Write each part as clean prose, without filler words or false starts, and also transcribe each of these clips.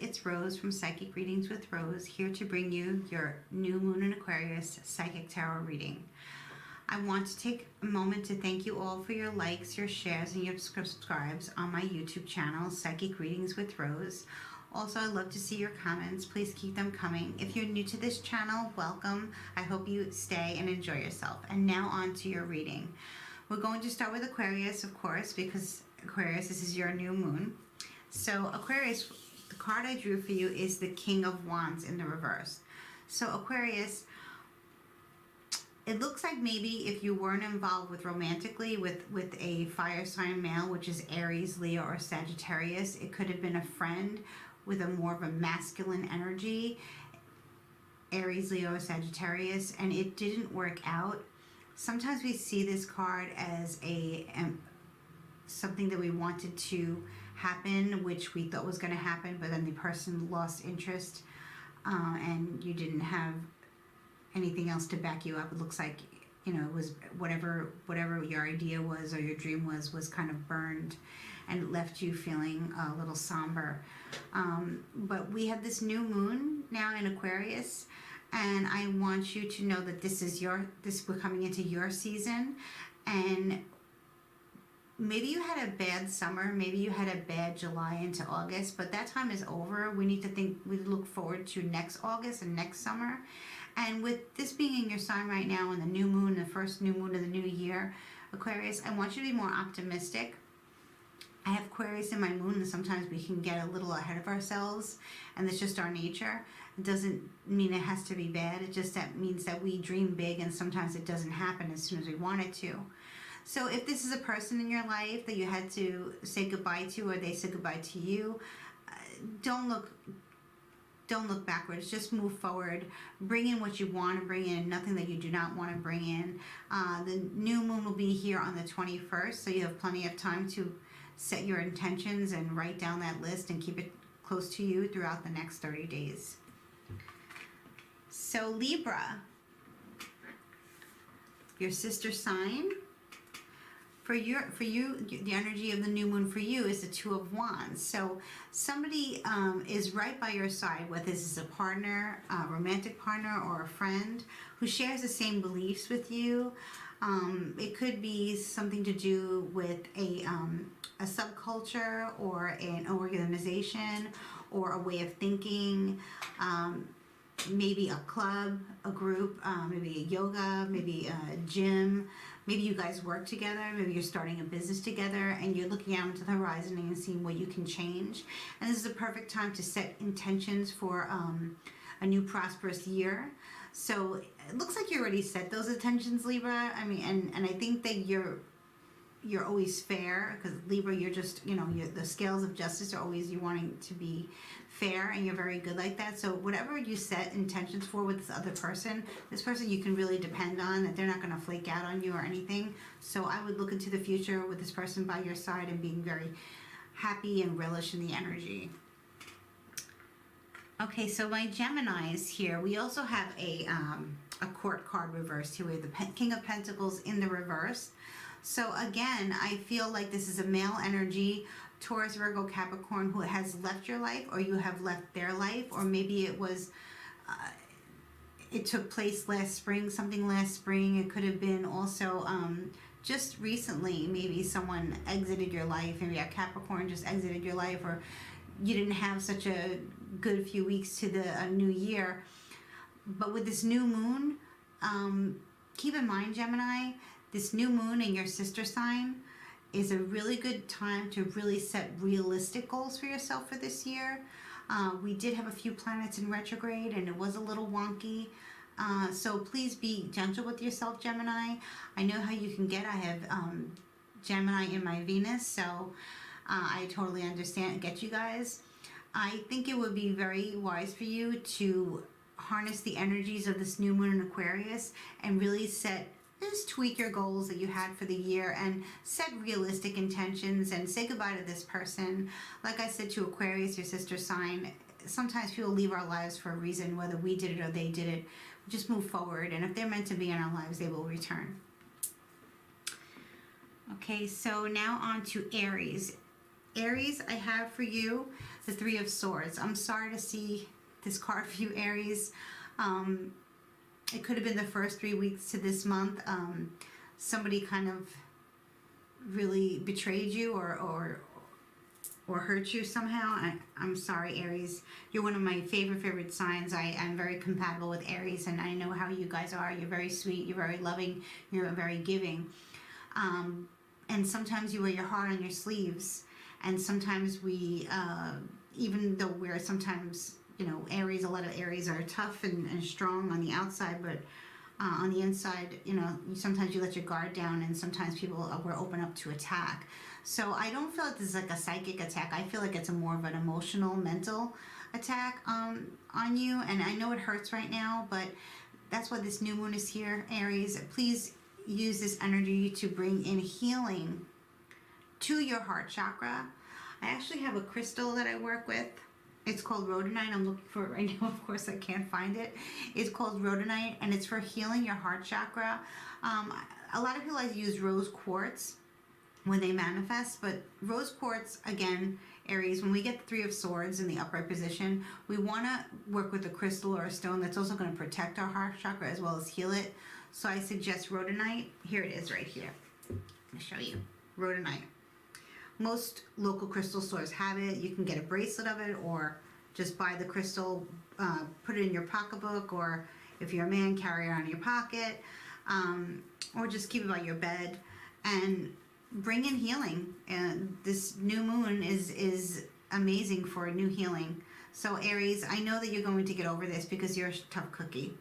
it's Rose from Psychic Readings with Rose, here to bring you your new moon in Aquarius psychic tarot reading. I want to take a moment to thank you all for your likes, your shares, and your subscribes on my YouTube channel, Psychic Readings with Rose. Also, I love to see your comments. Please keep them coming. If you're new to this channel, welcome. I hope you stay and enjoy yourself. And now on to your reading. We're going to start with Aquarius, of course, because Aquarius, this is your new moon. So Aquarius, the card I drew for you is the King of Wands in the reverse. So Aquarius, it looks like maybe if you weren't involved with romantically with a fire sign male, which is Aries, Leo, or Sagittarius, it could have been a friend with a more of a masculine energy, Aries, Leo, or Sagittarius, and it didn't work out. Sometimes we see this card as something that we wanted to happen, which we thought was going to happen, but then the person lost interest, and you didn't have anything else to back you up. It looks like, you know, it was whatever your idea was or your dream was kind of burned, and it left you feeling a little somber. But we have this new moon now in Aquarius, and I want you to know that we're coming into your season, and maybe you had a bad summer, maybe you had a bad July into August, but that time is over. We need to look forward to next August and next summer. And with this being in your sign right now, and the new moon, the first new moon of the new year, Aquarius, I want you to be more optimistic. I have Aquarius in my moon, and sometimes we can get a little ahead of ourselves, and it's just our nature. It doesn't mean it has to be bad. It just means that we dream big, and sometimes it doesn't happen as soon as we want it to. So if this is a person in your life that you had to say goodbye to, or they said goodbye to you, don't look backwards. Just move forward. Bring in what you want to bring in, nothing that you do not want to bring in. The new moon will be here on the 21st, so you have plenty of time to set your intentions and write down that list and keep it close to you throughout the next 30 days. So Libra, your sister sign. For you, the energy of the new moon for you is the Two of Wands. So somebody is right by your side, whether this is a partner, a romantic partner, or a friend who shares the same beliefs with you. It could be something to do with a subculture, or an organization, or a way of thinking. Maybe a club, a group, maybe a yoga, maybe a gym. Maybe you guys work together, maybe you're starting a business together, and you're looking out into the horizon and seeing what you can change. And this is a perfect time to set intentions for a new prosperous year. So it looks like you already set those intentions, Libra. I mean, and I think that you're always fair, because Libra, you're just, you know, the scales of justice are always you wanting to be fair, and you're very good like that. So whatever you set intentions for with this other person, this person you can really depend on, that they're not going to flake out on you or anything. So I would look into the future with this person by your side and being very happy and relish in the energy. Okay, so my Geminis here, we also have a court card reversed here. We have the King of Pentacles in the reverse. So again, I feel like this is a male energy, Taurus, Virgo, Capricorn, who has left your life, or you have left their life, or maybe it was, it took place last spring, something last spring. It could have been also just recently, maybe someone exited your life, maybe a Capricorn just exited your life, or you didn't have such a good few weeks to the new year. But with this new moon, keep in mind, Gemini, this new moon in your sister sign is a really good time to really set realistic goals for yourself for this year. We did have a few planets in retrograde, and it was a little wonky. So please be gentle with yourself, Gemini. I know how you can get. I have Gemini in my Venus, so I totally understand and get you guys. I think it would be very wise for you to harness the energies of this new moon in Aquarius and really just tweak your goals that you had for the year and set realistic intentions and say goodbye to this person. Like I said to Aquarius, your sister sign, sometimes people leave our lives for a reason, whether we did it or they did it. Just move forward, and if they're meant to be in our lives, they will return. Okay, so now on to Aries. Aries, I have for you the Three of Swords. I'm sorry to see this card for you, Aries. It could have been the first 3 weeks to this month. Somebody kind of really betrayed you or hurt you somehow. I'm sorry, Aries. You're one of my favorite signs. I'm very compatible with Aries, and I know how you guys are. You're very sweet. You're very loving. You're very giving. And sometimes you wear your heart on your sleeves. And sometimes we, even though we're sometimes, you know, Aries, a lot of Aries are tough and strong on the outside, but on the inside, you know, sometimes you let your guard down, and sometimes people were open up to attack. So I don't feel like this is like a psychic attack. I feel like it's a more of an emotional, mental attack on you. And I know it hurts right now, but that's why this new moon is here, Aries. Please use this energy to bring in healing to your heart chakra. I actually have a crystal that I work with. It's called rhodonite. I'm looking for it right now. Of course, I can't find it. It's called rhodonite, and it's for healing your heart chakra. A lot of people like to use rose quartz when they manifest, but rose quartz, again, Aries, when we get the Three of Swords in the upright position, we want to work with a crystal or a stone that's also going to protect our heart chakra as well as heal it. So I suggest rhodonite. Here it is right here. Let me show you. Rhodonite. Most local crystal stores have it. You can get a bracelet of it, or just buy the crystal, put it in your pocketbook, or if you're a man, carry it on your pocket, or just keep it by your bed and bring in healing. And this new moon is amazing for a new healing. So Aries, I know that you're going to get over this because you're a tough cookie.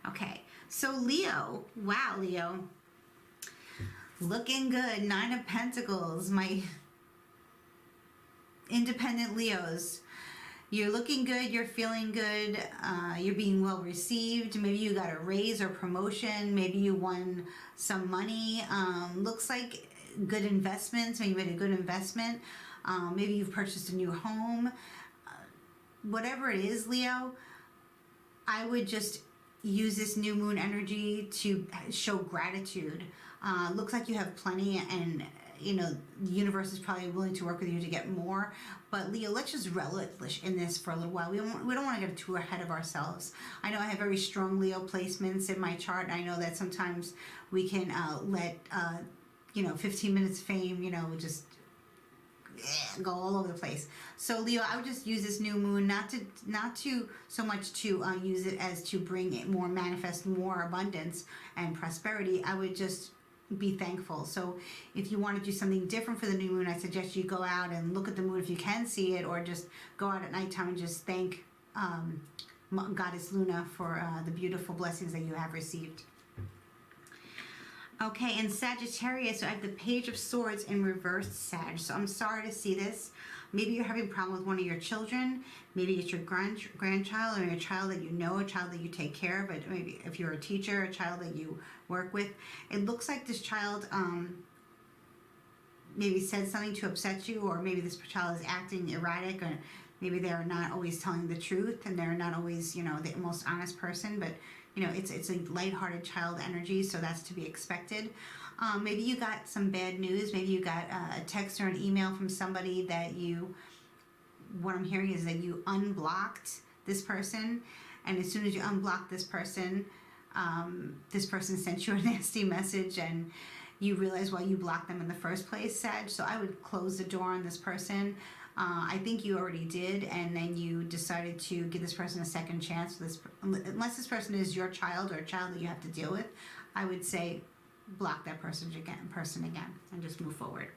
Okay, so Leo, wow, Leo, looking good. 9 of Pentacles, my independent Leos. You're looking good, you're feeling good, you're being well received. Maybe you got a raise or promotion, maybe you won some money. Looks like good investments, maybe you made a good investment. Maybe you've purchased a new home. Whatever it is, Leo, I would just use this new moon energy to show gratitude. Looks like you have plenty, and you know, the universe is probably willing to work with you to get more. But Leo, let's just relish in this for a little while. We don't want to get too ahead of ourselves. I know I have very strong Leo placements in my chart, and I know that sometimes we can let, you know, 15 minutes fame, you know, just go all over the place. So Leo, I would just use this new moon not to so much to use it as to bring it more, manifest more abundance and prosperity. I would just be thankful. So if you want to do something different for the new moon, I suggest you go out and look at the moon if you can see it, or just go out at nighttime and just thank Goddess Luna for the beautiful blessings that you have received. Okay, and Sagittarius, so I have the Page of Swords in reverse, Sag. So I'm sorry to see this. Maybe you're having a problem with one of your children. Maybe it's your grandchild, or your child that you know, a child that you take care of. But maybe if you're a teacher, a child that you work with. It looks like this child maybe said something to upset you, or maybe this child is acting erratic, or maybe they're not always telling the truth, and they're not always, you know, the most honest person. But you know, it's a lighthearted child energy, so that's to be expected. Maybe you got some bad news. Maybe you got a text or an email from somebody that what I'm hearing is that you unblocked this person, and as soon as you unblocked this person sent you a nasty message, and you realize why you blocked them in the first place, Sag. So I would close the door on this person. I think you already did, and then you decided to give this person a second chance. Unless this person is your child or a child that you have to deal with, I would say block that person again, and just move forward.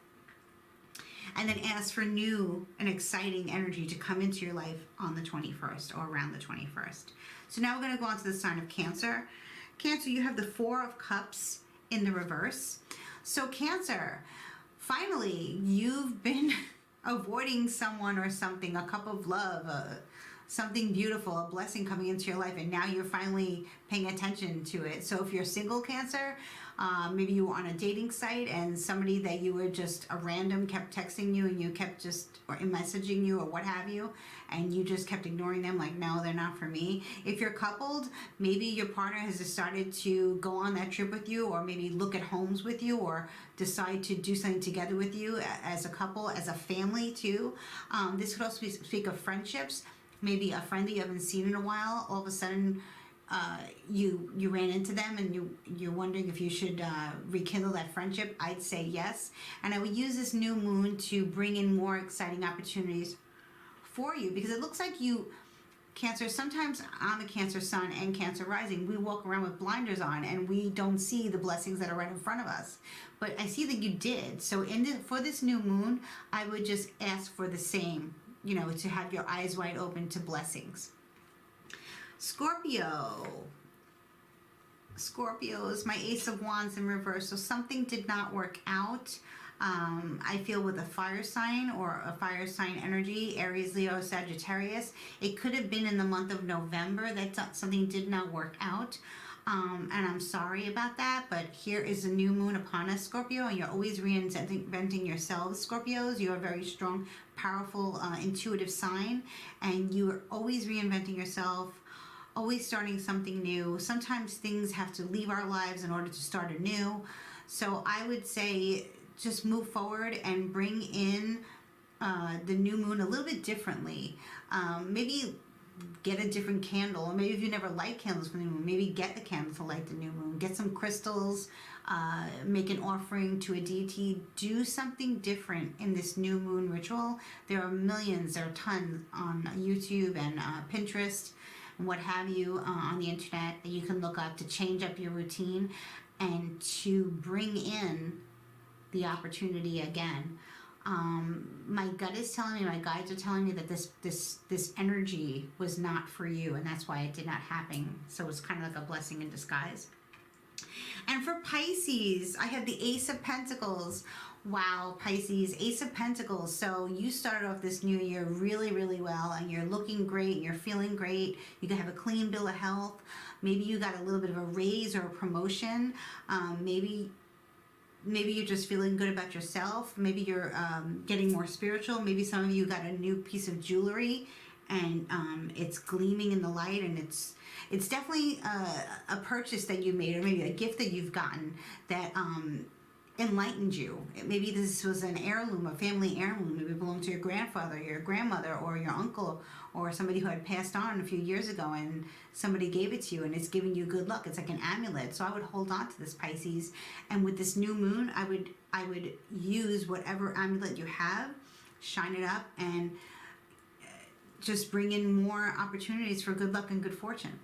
And then ask for new and exciting energy to come into your life on the 21st or around the 21st. So now we're going to go on to the sign of Cancer. Cancer, you have the Four of Cups in the reverse. So Cancer, finally, you've been avoiding someone or something, a cup of love, something beautiful, a blessing coming into your life, and now you're finally paying attention to it. So if you're single, Cancer, Maybe you were on a dating site and somebody that you were just a random kept texting you and you kept just, or messaging you or what have you, and you just kept ignoring them like, no, they're not for me. If you're coupled, maybe your partner has decided to go on that trip with you, or maybe look at homes with you, or decide to do something together with you as a couple, as a family too. This could also speak of friendships. Maybe a friend that you haven't seen in a while, all of a sudden you ran into them and you're wondering if you should rekindle that friendship. I'd say yes. And I would use this new moon to bring in more exciting opportunities for you, because it looks like you, Cancer, sometimes I'm a Cancer sun and Cancer rising. We walk around with blinders on and we don't see the blessings that are right in front of us. But I see that you did. So for this new moon, I would just ask for the same, you know, to have your eyes wide open to blessings. Scorpio. Scorpio is my Ace of Wands in reverse. So something did not work out. I feel with a fire sign or a fire sign energy, Aries, Leo, Sagittarius. It could have been in the month of November that something did not work out. And I'm sorry about that, but here is a new moon upon us, Scorpio, and you're always reinventing yourselves, Scorpios. You're a very strong, powerful, intuitive sign, and you're always reinventing yourself, always starting something new. Sometimes things have to leave our lives in order to start anew. So I would say just move forward and bring in the new moon a little bit differently. Maybe get a different candle, or maybe if you never light candles for the new moon, maybe get the candle to light the new moon. Get some crystals, make an offering to a deity. Do something different in this new moon ritual. There are millions, there are tons on YouTube and Pinterest and what have you on the internet that you can look up to change up your routine and to bring in the opportunity again. My gut is telling me, my guides are telling me that this energy was not for you, and that's why it did not happen. So it's kind of like a blessing in disguise. And for Pisces, I have the Ace of Pentacles. Wow, Pisces, Ace of Pentacles. So you started off this new year really, really well, and you're looking great, and you're feeling great. You can have a clean bill of health. Maybe you got a little bit of a raise or a promotion. Maybe you're just feeling good about yourself. Maybe you're getting more spiritual. Maybe some of you got a new piece of jewelry and it's gleaming in the light, and it's definitely a purchase that you made, or maybe a gift that you've gotten that enlightened you. Maybe this was an heirloom, a family heirloom. Maybe it belonged to your grandfather, your grandmother, or your uncle, or somebody who had passed on a few years ago, and somebody gave it to you, and it's giving you good luck. It's like an amulet. So I would hold on to this, Pisces. And with this new moon, I would use whatever amulet you have, shine it up, and just bring in more opportunities for good luck and good fortune.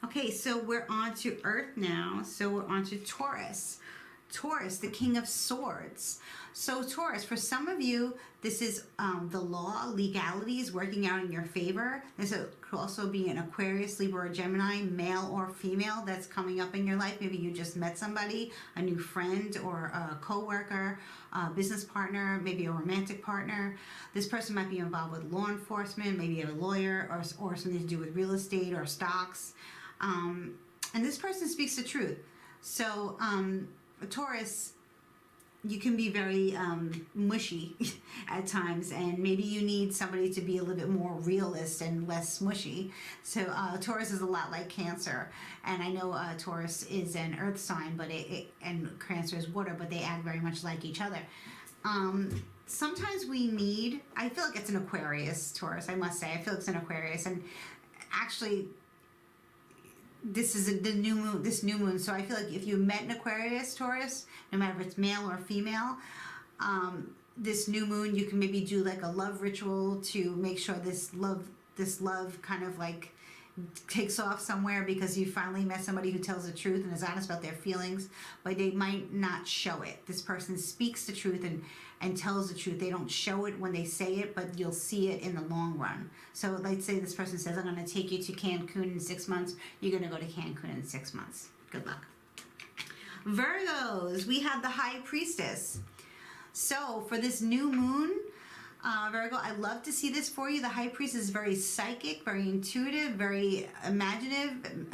Okay, so we're on to Earth now. So we're on to Taurus. Taurus, the King of Swords. So Taurus, for some of you, this is the law, legalities working out in your favor. This could also be an Aquarius, Libra, or Gemini, male or female, that's coming up in your life. Maybe you just met somebody, a new friend or a co-worker, a business partner, maybe a romantic partner. This person might be involved with law enforcement, maybe a lawyer, or something to do with real estate or stocks. And this person speaks the truth. So Taurus, you can be very mushy at times, and maybe you need somebody to be a little bit more realist and less mushy. So Taurus is a lot like Cancer, and I know Taurus is an earth sign, but and Cancer is water, but they act very much like each other. Sometimes we need, I feel like it's an Aquarius, Taurus, I must say. I feel it's an Aquarius, and actually this is the new moon, this new moon. So I feel like if you met an Aquarius, Taurus, no matter if it's male or female, this new moon, you can maybe do like a love ritual to make sure this love kind of like takes off somewhere, because you finally met somebody who tells the truth and is honest about their feelings, but they might not show it. This person speaks the truth and tells the truth. They don't show it when they say it, but you'll see it in the long run. So let's say this person says, I'm going to take you to Cancun in 6 months. You're going to go to Cancun in 6 months. Good luck. Virgos, we have the High Priestess. So for this new moon, Virgo, I love to see this for you. The High Priest is very psychic, very intuitive, very imaginative,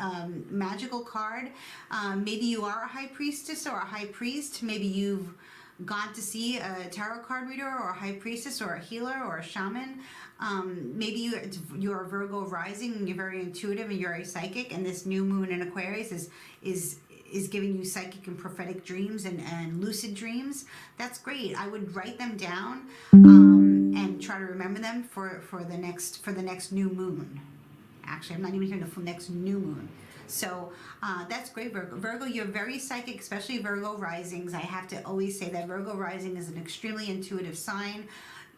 magical card. Maybe you are a High Priestess or a High Priest. Maybe you've gone to see a tarot card reader or a High Priestess or a healer or a shaman. Maybe you're a Virgo rising and you're very intuitive and you're a psychic, and this new moon in Aquarius is giving you psychic and prophetic dreams and lucid dreams. That's great. I would write them down and try to remember them for the next new moon. Actually, I'm not even hearing the next new moon. So that's great, Virgo. Virgo, you're very psychic, especially Virgo risings. I have to always say that Virgo rising is an extremely intuitive sign.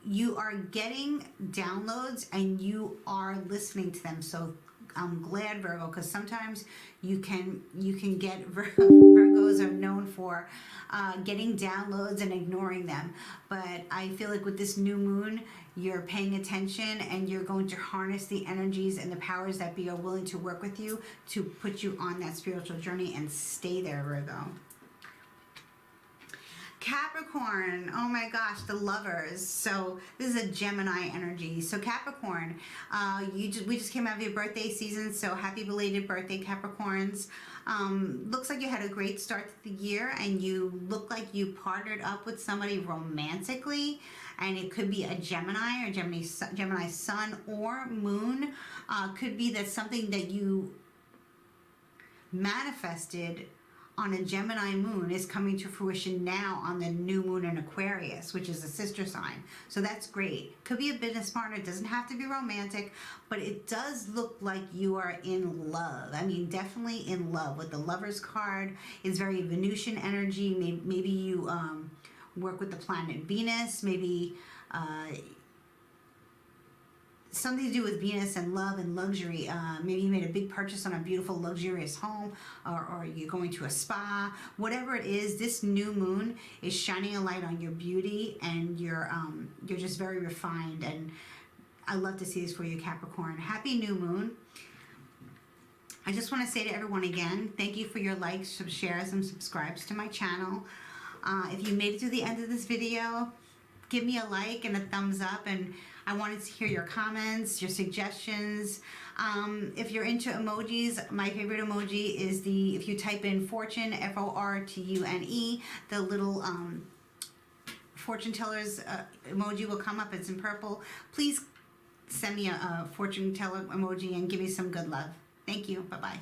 You are getting downloads and you are listening to them. So I'm glad, Virgo, because sometimes you can get Virgos are known for getting downloads and ignoring them. But I feel like with this new moon, you're paying attention and you're going to harness the energies and the powers that be are willing to work with you to put you on that spiritual journey and stay there, Virgo. Capricorn, oh my gosh, the lovers. So this is a Gemini energy. So Capricorn, we just came out of your birthday season, so happy belated birthday, Capricorns. Looks like you had a great start to the year and you look like you partnered up with somebody romantically, and it could be a Gemini or Gemini sun or moon. Could be that something that you manifested on a Gemini moon is coming to fruition now on the new moon in Aquarius, which is a sister sign. So that's great. Could be a business partner. It doesn't have to be romantic, but it does look like you are in love. I mean, definitely in love. With the Lovers card, it's very Venusian energy. Maybe you work with the planet Venus. Maybe something to do with Venus and love and luxury. Maybe you made a big purchase on a beautiful luxurious home, or you're going to a spa. Whatever it is, this new moon is shining a light on your beauty, and you're just very refined, and I love to see this for you, Capricorn. Happy new moon. I just want to say to everyone again, thank you for your likes, shares, and subscribes to my channel. If you made it to the end of this video, give me a like and a thumbs up, and I wanted to hear your comments, your suggestions. If you're into emojis, my favorite emoji is if you type in fortune, Fortune, the little fortune tellers emoji will come up. It's in purple. Please send me a fortune teller emoji and give me some good love. Thank you. Bye-bye.